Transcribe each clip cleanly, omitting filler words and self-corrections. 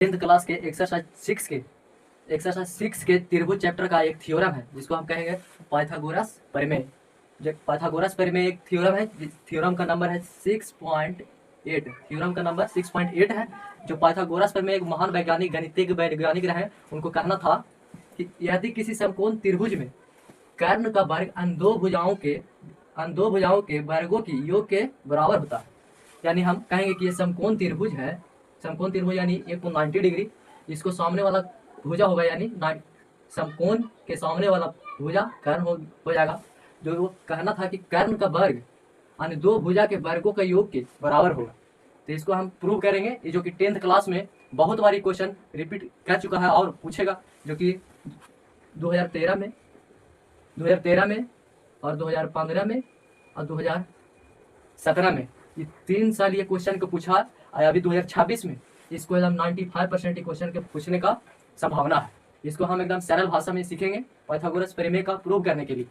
10th class के exercise 6 के त्रिभुज चैप्टर का एक थ्योरम है जिसको हम कहेंगे पाइथागोरस प्रमेय। जो पाइथागोरस प्रमेय एक थ्योरम है, थ्योरम का नंबर है 6.8। थ्योरम का नंबर 6.8 है। जो पाइथागोरस प्रमेय एक महान वैज्ञानिक गणितज्ञ वैज्ञानिक रहे, उनको कहना था कि यदि किसी समकोण त्रिभुज में कर्ण का वर्ग अन्य दो भुजाओं के वर्गों की योग के बराबर होता है, यानी हम कहेंगे कि ये समकोण त्रिभुज है। समकोण त्रिभुज यानी एक को 90 डिग्री, इसको सामने वाला भुजा होगा, यानी समकोण के सामने वाला भुजा कर्ण हो जाएगा। जो वो कहना था कि कर्ण का वर्ग अन्य दो भुजा के वर्गों का योग के बराबर होगा। तो इसको हम प्रूव करेंगे, ये जो कि 10th क्लास में बहुत बारी क्वेश्चन रिपीट कर चुका है और पूछेगा, जो कि 2013 में और 2015 में और 2017 में, ये 3 साल ये क्वेश्चन को पूछा। अभी 2026 में इसको एकदम 95% क्वेश्चन के पूछने का संभावना है। इसको हम एकदम सरल भाषा में सीखेंगे पाइथागोरस प्रमेय का प्रूव करने के लिए।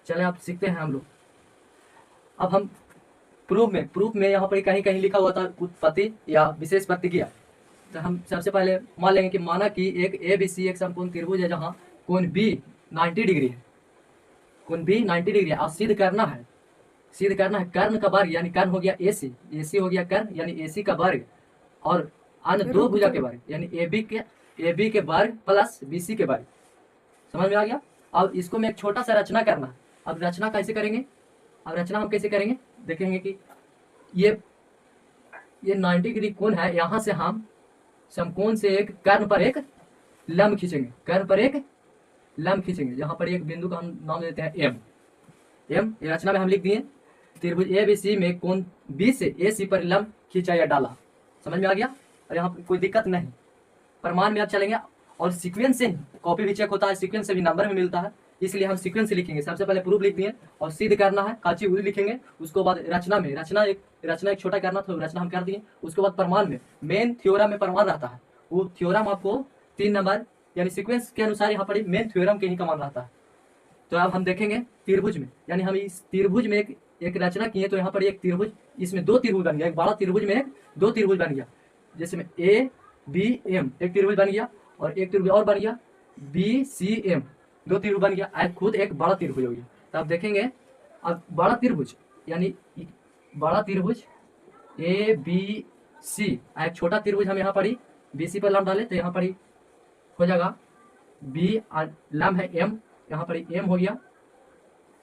चले आप सीखते हैं हम लोग। अब हम प्रूफ में यहाँ पर कहीं कहीं लिखा हुआ था उत्पत्ति या विशेष प्रतिक्रिया। तो हम सबसे पहले मान लेंगे कि माना कि एक ABC एक समकोण त्रिभुज है जहाँ कोण B 90 डिग्री है, कोण B 90 डिग्री है। और सिद्ध करना है कर्ण का वर्ग, यानी कर्ण हो गया AC हो गया कर्ण यानी AC का वर्ग, और अन्य दो भुजा के वर्ग यानी AB के वर्ग प्लस BC के वर्ग। समझ में आ गया। अब इसको मैं एक छोटा सा रचना करना। अब रचना कैसे करेंगे? हम कैसे करेंगे देखेंगे कि ये 90 डिग्री कोण है, यहाँ से हम समकोण से एक कर्ण पर एक लंब खींचेंगे, यहाँ पर एक बिंदु का हम नाम देते हैं M। ये रचना में हम लिख दिए। त्रिभुज ABC में कोण B से AC पर लंब खींचा या डाला। समझ में आ गया। और यहाँ पर कोई दिक्कत नहीं, प्रमाण में आप चलेंगे और सीक्वेंस से कॉपी भी चेक होता है, सीक्वेंस से भी नंबर में मिलता है, इसलिए हम सीक्वेंस से लिखेंगे। सबसे पहले प्रूफ लिख दिए और सिद्ध करना है, काची हुई लिखेंगे। उसके बाद रचना एक छोटा करना, तो रचना हम कर दिए। उसके बाद प्रमाण में, मेन थ्योरम में प्रमाण रहता है, वो थ्योरम आपको 3 नंबर यानी सीक्वेंस के अनुसार यहाँ पर मेन थ्योरम के ही का मान रहता है। तो अब हम देखेंगे त्रिभुज में, यानी हम इस त्रिभुज में एक रचना किए। तो यहाँ पर एक त्रिभुज, इसमें 2 त्रिभुज बन गया। एक बड़ा त्रिभुज में 2 त्रिभुज बन गया, जैसे में ABM एक त्रिभुज बन गया, और एक त्रिभुज और बन गया BCM, 2 त्रिभुज बन गया, खुद एक बड़ा त्रिभुज हो गया। तो आप देखेंगे अब बड़ा त्रिभुज यानी बड़ा त्रिभुज ABC, एक छोटा त्रिभुज हम यहाँ पर BC पर लंब डाले, तो यहाँ पर हो जाएगा B और लंब है M, यहाँ पर M हो गया,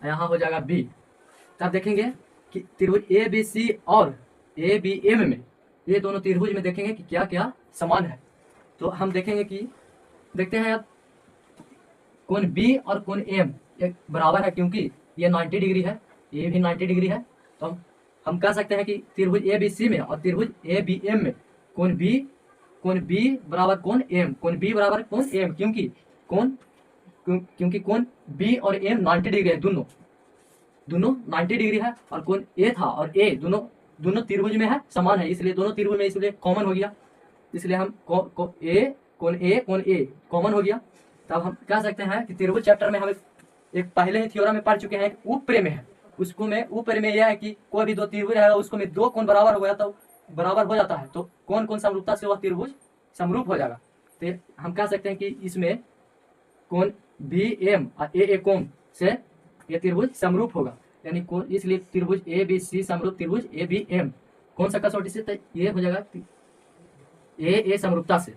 यहाँ हो जाएगा B। तब देखेंगे कि त्रिभुज ABC और ABM में, ये दोनों त्रिभुज में देखेंगे कि क्या क्या समान है। तो हम देखेंगे कि देखते हैं अब कोण B और कोण M एक बराबर है, क्योंकि ये 90 डिग्री है, ये भी 90 डिग्री है। तो हम कह सकते हैं कि त्रिभुज ABC में और त्रिभुज ABM में कोण B बराबर कोण M, क्योंकि कोण B और M 90 डिग्री है, दोनों 90 डिग्री है। और कोण A था और A दोनों त्रिभुज में है, समान है, इसलिए दोनों त्रिभुज में इसलिए कॉमन हो गया, इसलिए हम कोण A कॉमन हो गया। तब हम कह सकते हैं कि त्रिभुज चैप्टर में हम एक पहले ही थ्योरम में पढ़ चुके हैं, उपप्रमेय है। उसको में उपप्रमेय यह है कि कोई भी 2 त्रिभुज रहेगा, उसको में 2 कोण बराबर हो जाता है, तो कौन समरूपता से वह त्रिभुज समरूप हो जाएगा। तो हम कह सकते हैं कि इसमें कोण BM और AA कोण से ये त्रिभुज समरूप होगा, यानी कोण, इसलिए त्रिभुज ABC समरूप त्रिभुज ABM कौन सा कसौटी से, तो ये हो जाएगा AA समरूपता से।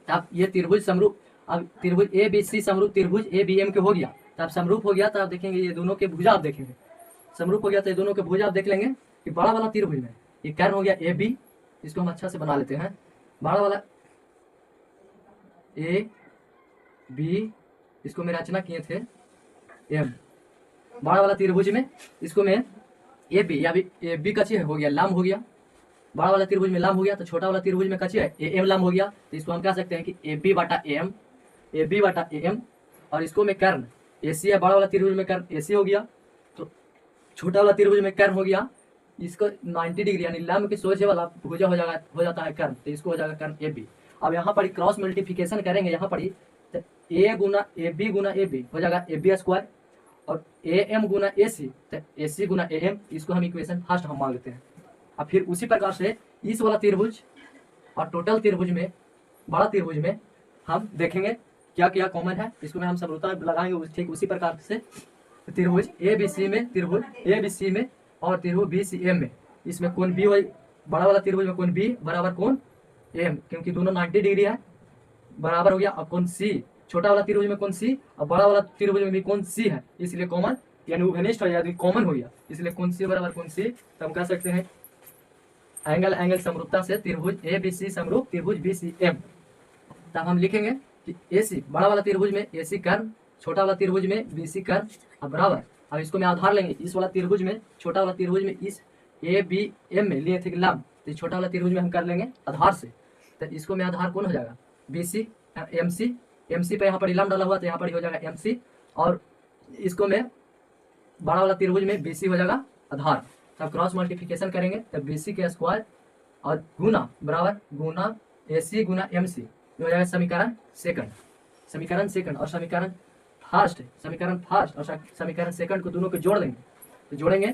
तब ये त्रिभुज समरूप, अब त्रिभुज ABC समरूप त्रिभुज ABM के हो गया, तब समरूप हो गया। तब आप देखेंगे ये दोनों के भुजा आप देखेंगे, समरूप हो गया तो ये दोनों के भुजा आप देख लेंगे कि बड़ा वाला त्रिभुज में ये कर्ण हो गया AB, इसको हम अच्छा से बना लेते हैं। बड़ा वाला AB, इसको मैं रचना किए थे M। बड़ा वाला त्रिभुज में इसको मैं AB या AB कच्ची हो गया, लंब हो गया, बड़ा वाला त्रिभुज में लंब हो गया, तो छोटा वाला त्रिभुज में कच्ची है AM लंब हो गया। तो इसको हम कह सकते हैं कि AB बटा AM, और इसको में कर्ण AC है, बड़ा वाला त्रिभुज में कर्ण AC हो गया, तो छोटा वाला त्रिभुज में कर्ण हो गया। इसको 90 डिग्री यानी लंब के सोझे वाला भुजा हो जाता है कर्ण, तो इसको हो जाएगा कर्ण AB। अब यहाँ पर क्रॉस मल्टीप्लिकेशन करेंगे, यहाँ पर तो A Guna AB Guna AB हो जाएगा AB स्क्वायर, और AM गुना AC तो AC गुना AM, इसको हम इक्वेशन फर्स्ट हम मान लेते हैं। अब फिर उसी प्रकार से इस वाला त्रिभुज और टोटल त्रिभुज में बड़ा त्रिभुज में हम देखेंगे क्या क्या कॉमन है, इसको में हम समरूपता लगाएंगे ठीक उसी प्रकार से त्रिभुज ए बी सी में, त्रिभुज ए बी सी में और त्रिभुज बी सी एम में, इसमें कोण बी, बड़ा वाला त्रिभुज में कोण बी बराबर कोण एम, क्योंकि दोनों 90 डिग्री है, बराबर हो गया। अब कोण सी, छोटा वाला त्रिभुज में कोण सी और बड़ा वाला त्रिभुज में भी कोण सी है, इसलिए कॉमन यानी वो घनिष्ठ हो जाएगा, कॉमन हो गया, इसलिए कोण सी बराबर कोण सी। तो हम कह सकते हैं एंगल एंगल समरूपता से त्रिभुज ए बी सी समरूप त्रिभुज बी सी एम। तब हम लिखेंगे कि ए सी, बड़ा वाला त्रिभुज में ए सी कर्व, छोटा वाला त्रिभुज में बी सी कर्व अब बराबर। अब इसको मैं आधार लेंगे, इस वाला त्रिभुज में, छोटा वाला त्रिभुज में इस ए बी एम में लिए थे लंब, तो छोटा वाला त्रिभुज में हम कर लेंगे आधार से, तो इसको में आधार कौन हो जाएगा B C M C, M C पे यहाँ पर लंब डाला हुआ तो यहाँ पर हो जाएगा एम सी, और इसको में बड़ा वाला त्रिभुज में बी सी हो जाएगा आधार। तब क्रॉस मल्टीप्लिकेशन करेंगे तब बी सी के स्क्वायर और गुना बराबर गुना ए सी गुना एम सी, ये हो जाएगा समीकरण सेकंड, समीकरण सेकंड और समीकरण फर्स्ट, समीकरण फर्स्ट और समीकरण सेकंड को दोनों को जोड़ देंगे, तो जोड़ेंगे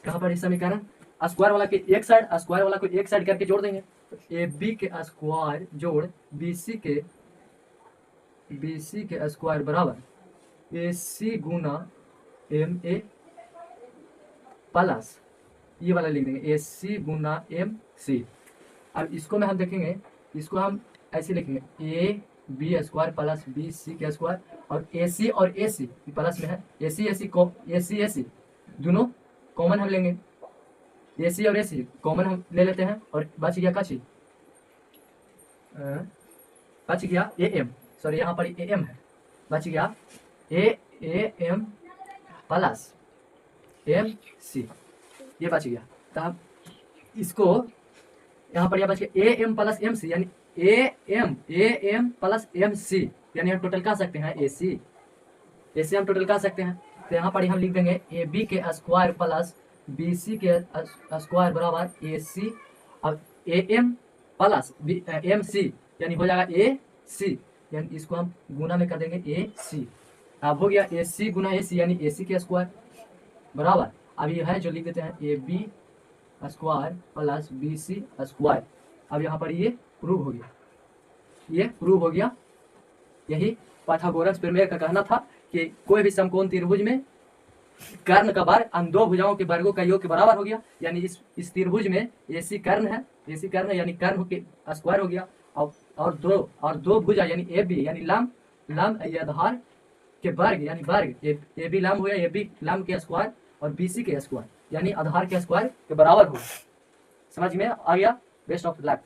कहाँ पर समीकरण स्क्वायर वाला के एक साइड, स्क्वायर वाला को एक साइड करके जोड़ देंगे, तो ए बी के स्क्वायर जोड़ बी सी के स्क्वायर बराबर A C Guna M A plus ये वाला लिख देंगे ए सी गुना एम सी। अब इसको में हम देखेंगे, इसको हम ऐसे लिखेंगे A B square plus B C के स्क्वायर और ए सी प्लस में है, ए सी दोनों कॉमन हम लेंगे, ए सी और ए सी कॉमन हम ले लेते हैं और बच गया का चीज, बच गया ए एम, सॉरी यहाँ पर ए एम है, बच गया A M plus M C, ये बच गया। तब इसको यहाँ पर यह बच गया A M plus M C, यानी A M plus M C, यानी हम टोटल कह सकते हैं ए सी हम टोटल कह सकते हैं। तो यहाँ पर हम लिख देंगे ए बी के स्क्वायर प्लस बी सी के स्क्वायर बराबर ए सी, अब A M plus M C यानी हो जाएगा ए सी, यानी इसको हम गुना में कर देंगे ए सी। अब हो गया ए सी गुना ए सी यानी ए सी के स्क्वायर बराबर, अब ये है जो लिख देते हैं A B square plus B C square. अब यहाँ पर ये प्रूव हो गया, ये प्रूव हो गया। यही पाइथागोरस प्रमेय का कहना था कि कोई भी समकोण त्रिभुज में कर्ण का वर्ग अन दो भुजाओं के वर्गों का योग के बराबर हो गया, यानी इस त्रिभुज में एसी कर्ण है, एसी कर्ण है यानी कर्ण के स्क्वायर हो गया, और दो भुजा यानी ए बी यानी लंब आधार के वर्ग यानी वर्ग ए बी लंब हो गया, ए बी लंब के स्क्वायर और बी सी के स्क्वायर यानी आधार के स्क्वायर के बराबर हो। समझ में आ गया? Best of luck.